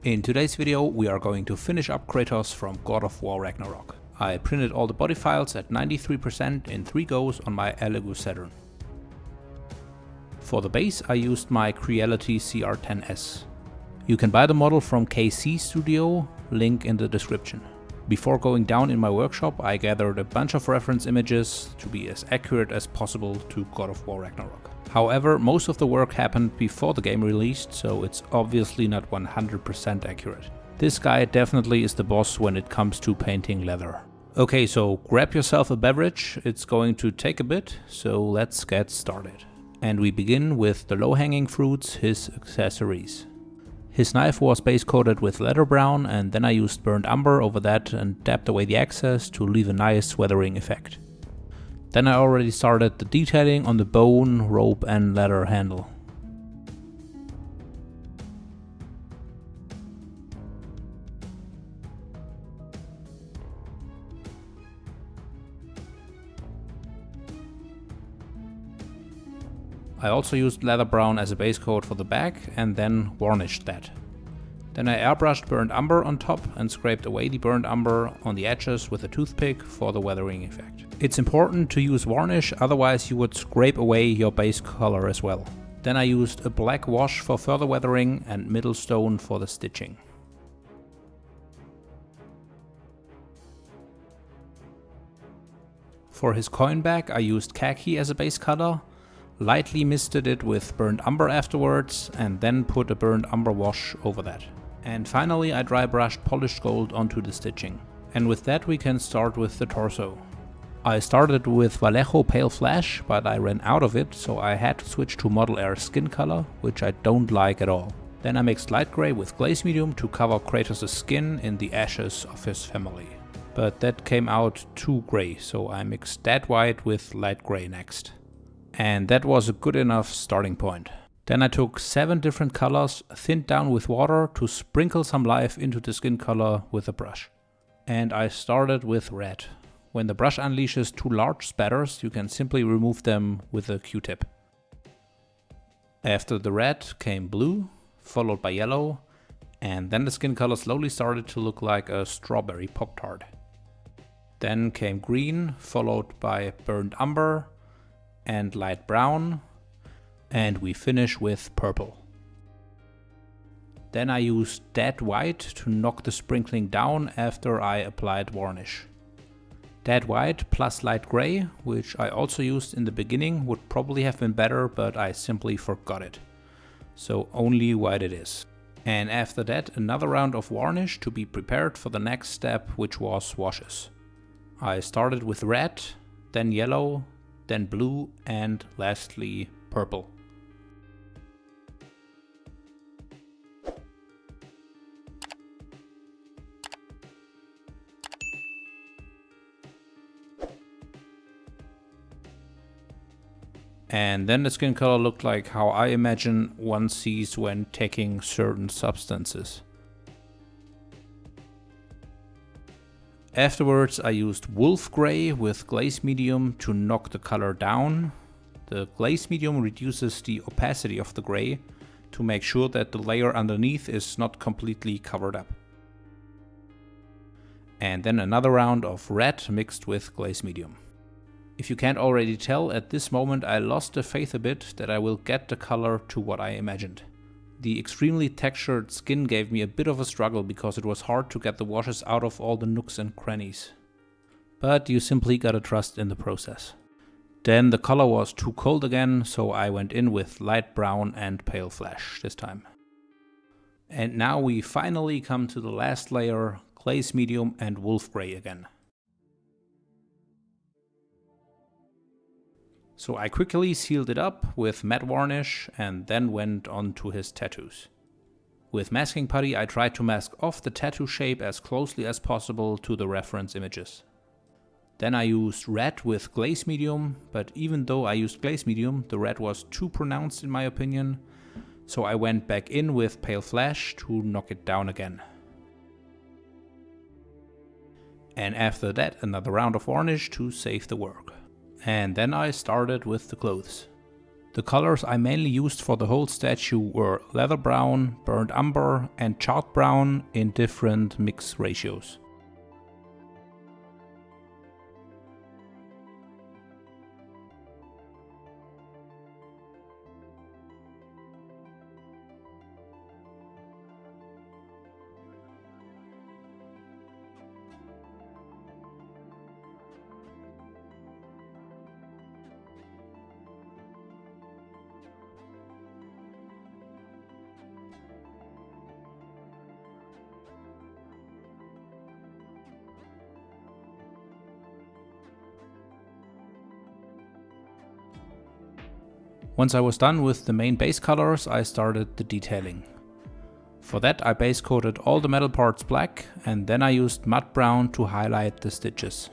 In today's video we are going to finish up Kratos from God of War Ragnarök. I printed all the body files at 93% in 3 goes on my Elegoo Saturn. For the base I used my Creality CR10S. You can buy the model from KC Studio, link in the description. Before going down in my workshop I gathered a bunch of reference images to be as accurate as possible to God of War Ragnarök. However, most of the work happened before the game released, so it's obviously not 100% accurate. This guy definitely is the boss when it comes to painting leather. Okay, so grab yourself a beverage, it's going to take a bit, so let's get started. And we begin with the low-hanging fruits, his accessories. His knife was base coated with leather brown, and then I used burnt umber over that and dabbed away the excess to leave a nice weathering effect. Then I already started the detailing on the bone, rope and leather handle. I also used leather brown as a base coat for the back and then varnished that. Then I airbrushed burnt umber on top and scraped away the burnt umber on the edges with a toothpick for the weathering effect. It's important to use varnish, otherwise you would scrape away your base color as well. Then I used a black wash for further weathering and middle stone for the stitching. For his coin bag I used khaki as a base color, lightly misted it with burnt umber afterwards and then put a burnt umber wash over that. And finally I dry brushed polished gold onto the stitching. And with that we can start with the torso. I started with Vallejo Pale Flash, but I ran out of it, so I had to switch to Model Air skin color, which I don't like at all. Then I mixed light grey with glaze medium to cover Kratos' skin in the ashes of his family. But that came out too grey, so I mixed that white with light grey next. And that was a good enough starting point. Then I took 7 different colors, thinned down with water to sprinkle some life into the skin color with a brush. And I started with red. When the brush unleashes 2 large spatters, you can simply remove them with a Q-tip. After the red came blue, followed by yellow, and then the skin color slowly started to look like a strawberry Pop-Tart. Then came green, followed by burnt umber and light brown, and we finish with purple. Then I used dead white to knock the sprinkling down after I applied varnish. Dead white plus light grey, which I also used in the beginning, would probably have been better, but I simply forgot it. So only white it is. And after that another round of varnish to be prepared for the next step, which was washes. I started with red, then yellow, then blue and lastly purple. And then the skin color looked like how I imagine one sees when taking certain substances. Afterwards I used wolf grey with glaze medium to knock the color down. The glaze medium reduces the opacity of the grey to make sure that the layer underneath is not completely covered up. And then another round of red mixed with glaze medium. If you can't already tell, at this moment I lost the faith a bit that I will get the color to what I imagined. The extremely textured skin gave me a bit of a struggle because it was hard to get the washes out of all the nooks and crannies. But you simply gotta trust in the process. Then the color was too cold again, so I went in with light brown and pale flash this time. And now we finally come to the last layer, glaze medium and wolf grey again. So I quickly sealed it up with matte varnish and then went on to his tattoos. With masking putty I tried to mask off the tattoo shape as closely as possible to the reference images. Then I used red with glaze medium, but even though I used glaze medium, the red was too pronounced in my opinion, so I went back in with pale flash to knock it down again. And after that another round of varnish to save the work. And then I started with the clothes. The colors I mainly used for the whole statue were leather brown, burnt umber and charred brown in different mix ratios. Once I was done with the main base colors, I started the detailing. For that I base coated all the metal parts black and then I used mud brown to highlight the stitches.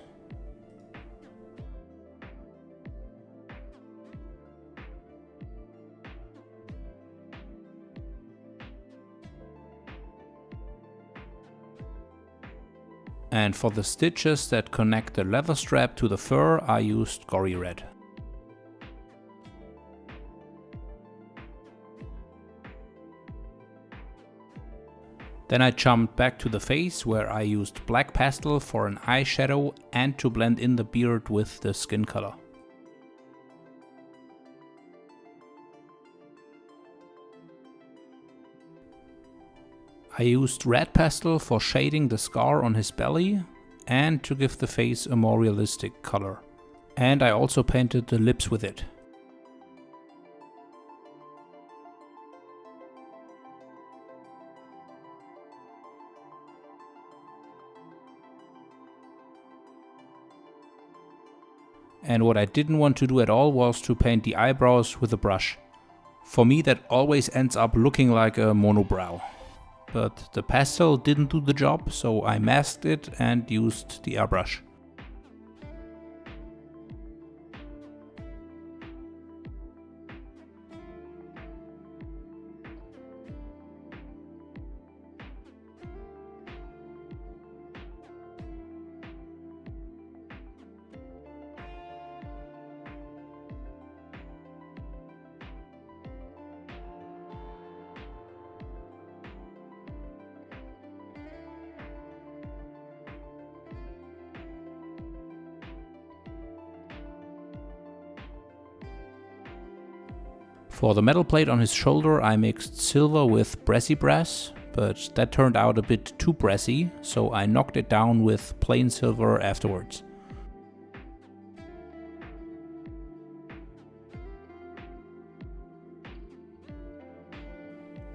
And for the stitches that connect the leather strap to the fur, I used gory red. Then I jumped back to the face where I used black pastel for an eyeshadow and to blend in the beard with the skin color. I used red pastel for shading the scar on his belly and to give the face a more realistic color. And I also painted the lips with it. And what I didn't want to do at all was to paint the eyebrows with a brush. For me that always ends up looking like a monobrow. But the pastel didn't do the job, so I masked it and used the airbrush. For the metal plate on his shoulder I mixed silver with brassy brass, but that turned out a bit too brassy, so I knocked it down with plain silver afterwards.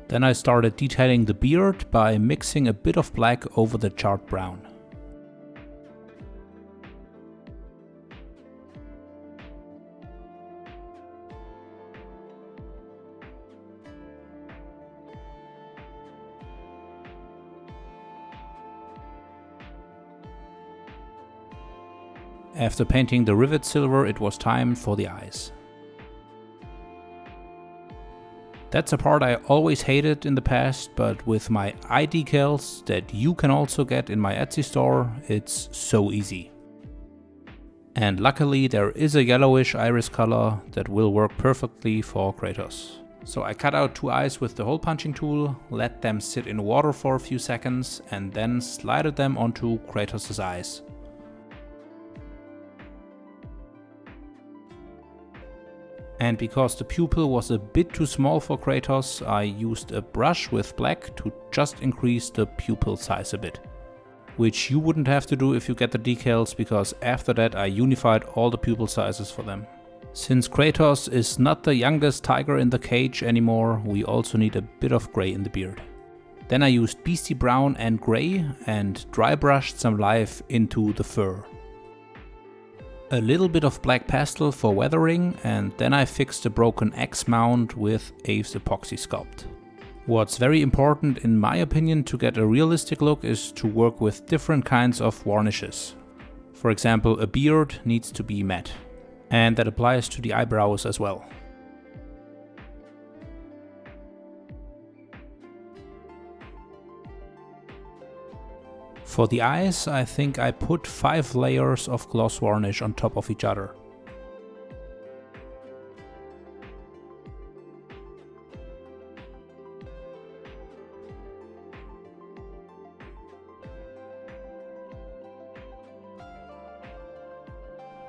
Then I started detailing the beard by mixing a bit of black over the charred brown. After painting the rivet silver, it was time for the eyes. That's a part I always hated in the past, but with my eye decals that you can also get in my Etsy store, it's so easy. And luckily there is a yellowish iris color that will work perfectly for Kratos. So I cut out 2 eyes with the hole punching tool, let them sit in water for a few seconds and then slided them onto Kratos' eyes. And because the pupil was a bit too small for Kratos, I used a brush with black to just increase the pupil size a bit. Which you wouldn't have to do if you get the decals, because after that I unified all the pupil sizes for them. Since Kratos is not the youngest tiger in the cage anymore, we also need a bit of grey in the beard. Then I used beastie brown and grey and dry brushed some life into the fur. A little bit of black pastel for weathering, and then I fixed the broken axe mount with Aves epoxy sculpt. What's very important in my opinion to get a realistic look is to work with different kinds of varnishes. For example, a beard needs to be matte, and that applies to the eyebrows as well. For the eyes, I think I put 5 layers of gloss varnish on top of each other.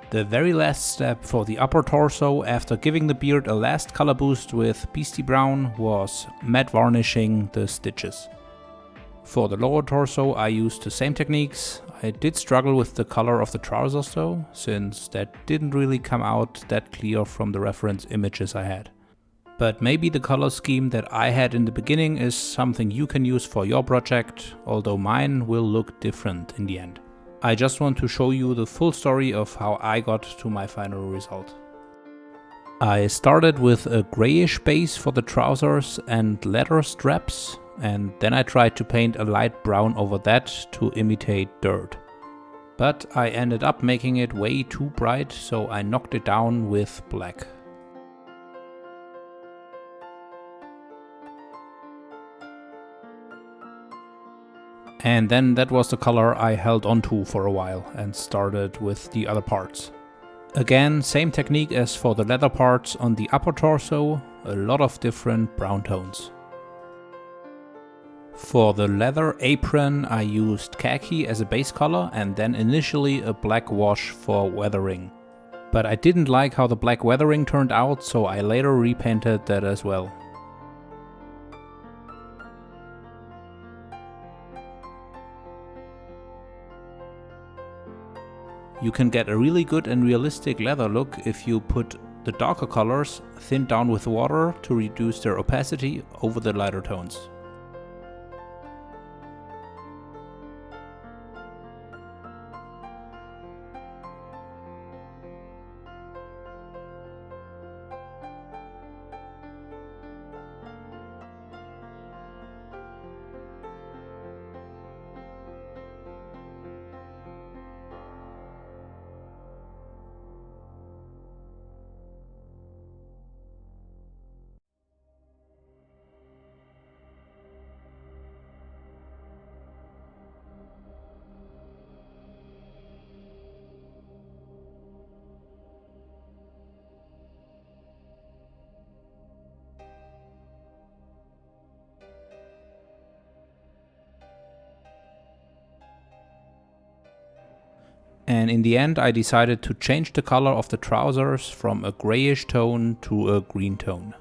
The very last step for the upper torso after giving the beard a last color boost with Beastie Brown was matte varnishing the stitches. For the lower torso I used the same techniques. I did struggle with the color of the trousers though, since that didn't really come out that clear from the reference images I had. But maybe the color scheme that I had in the beginning is something you can use for your project, although mine will look different in the end. I just want to show you the full story of how I got to my final result. I started with a grayish base for the trousers and leather straps, and then I tried to paint a light brown over that to imitate dirt. But I ended up making it way too bright, so I knocked it down with black. And then that was the color I held onto for a while and started with the other parts. Again, same technique as for the leather parts on the upper torso, a lot of different brown tones. For the leather apron I used khaki as a base color and then initially a black wash for weathering. But I didn't like how the black weathering turned out, so I later repainted that as well. You can get a really good and realistic leather look if you put the darker colors thinned down with water to reduce their opacity over the lighter tones. And in the end I decided to change the color of the trousers from a grayish tone to a green tone.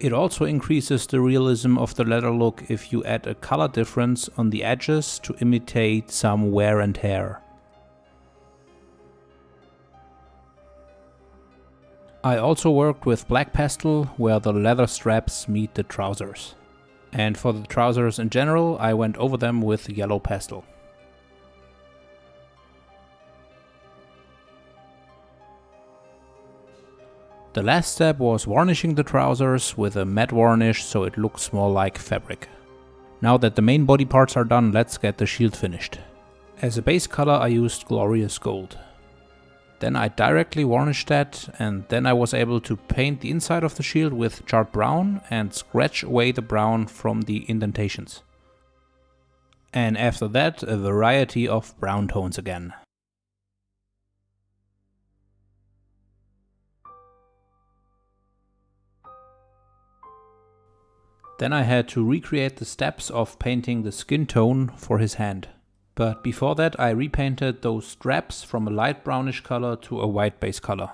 It also increases the realism of the leather look if you add a color difference on the edges to imitate some wear and tear. I also worked with black pastel where the leather straps meet the trousers. And for the trousers in general, I went over them with yellow pastel. The last step was varnishing the trousers with a matte varnish so it looks more like fabric. Now that the main body parts are done, let's get the shield finished. As a base color I used Glorious Gold. Then I directly varnished that, and then I was able to paint the inside of the shield with charred brown and scratch away the brown from the indentations. And after that a variety of brown tones again. Then I had to recreate the steps of painting the skin tone for his hand. But before that I repainted those straps from a light brownish color to a white base color.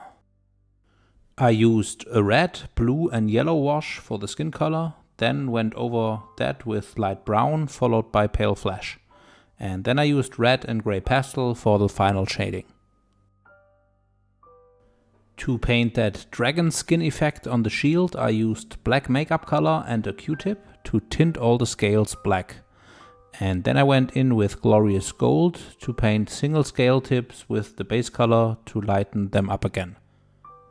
I used a red, blue and yellow wash for the skin color, then went over that with light brown followed by pale flesh. And then I used red and grey pastel for the final shading. To paint that dragon skin effect on the shield I used black makeup color and a Q-tip to tint all the scales black. And then I went in with Glorious Gold to paint single scale tips with the base color to lighten them up again.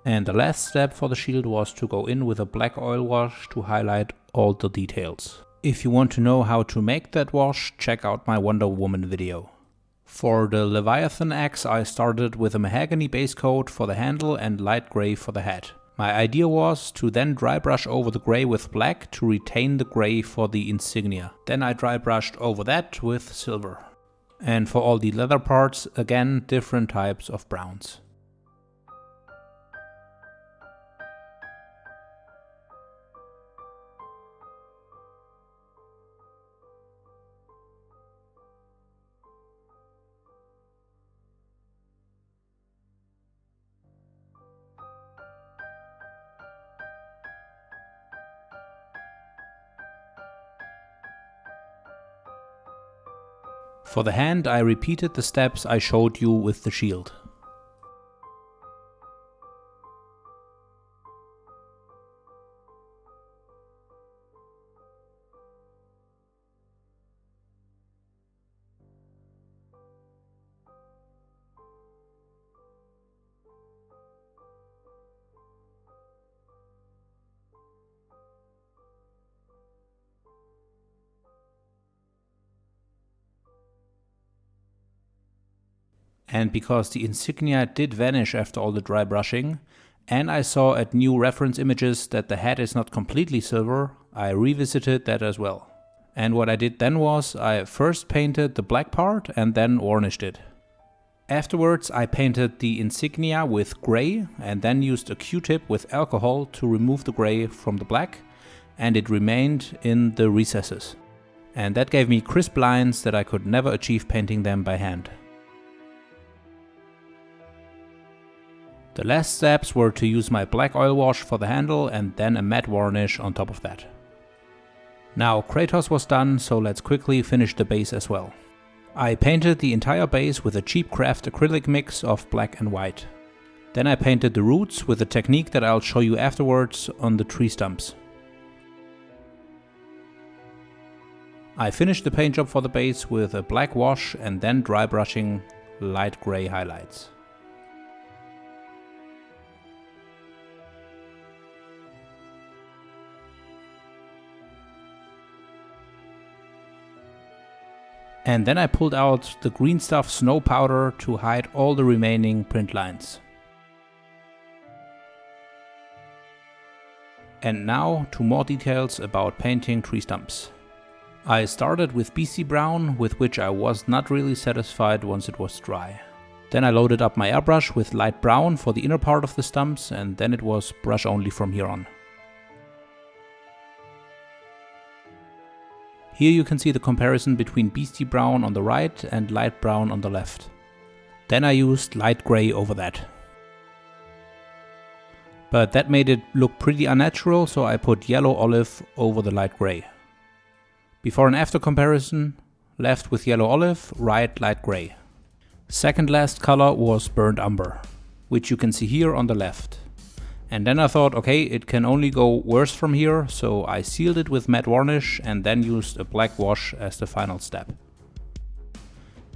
And the last step for the shield was to go in with a black oil wash to highlight all the details. If you want to know how to make that wash, check out my Wonder Woman video. For the Leviathan Axe, I started with a mahogany base coat for the handle and light grey for the head. My idea was to then dry brush over the grey with black to retain the grey for the insignia. Then I dry brushed over that with silver. And for all the leather parts, again different types of browns. For the hand, I repeated the steps I showed you with the shield. And because the insignia did vanish after all the dry brushing, and I saw at new reference images that the head is not completely silver, I revisited that as well. And what I did then was, I first painted the black part and then varnished it. Afterwards I painted the insignia with grey and then used a Q-tip with alcohol to remove the grey from the black, and it remained in the recesses. And that gave me crisp lines that I could never achieve painting them by hand. The last steps were to use my black oil wash for the handle and then a matte varnish on top of that. Now Kratos was done, so let's quickly finish the base as well. I painted the entire base with a cheap craft acrylic mix of black and white. Then I painted the roots with a technique that I'll show you afterwards on the tree stumps. I finished the paint job for the base with a black wash and then dry brushing light grey highlights. And then I pulled out the green stuff snow powder to hide all the remaining print lines. And now to more details about painting tree stumps. I started with BC brown, with which I was not really satisfied once it was dry. Then I loaded up my airbrush with light brown for the inner part of the stumps, and then it was brush only from here on. Here you can see the comparison between beastie brown on the right and light brown on the left. Then I used light grey over that. But that made it look pretty unnatural, so I put yellow olive over the light grey. Before and after comparison, left with yellow olive, right light grey. Second last color was burnt umber, which you can see here on the left. And then I thought, okay, it can only go worse from here, so I sealed it with matte varnish and then used a black wash as the final step.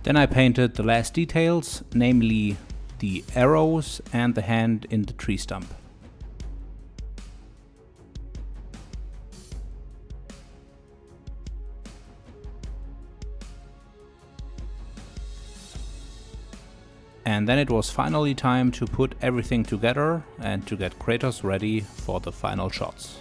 Then I painted the last details, namely the arrows and the hand in the tree stump. And then it was finally time to put everything together and to get Kratos ready for the final shots.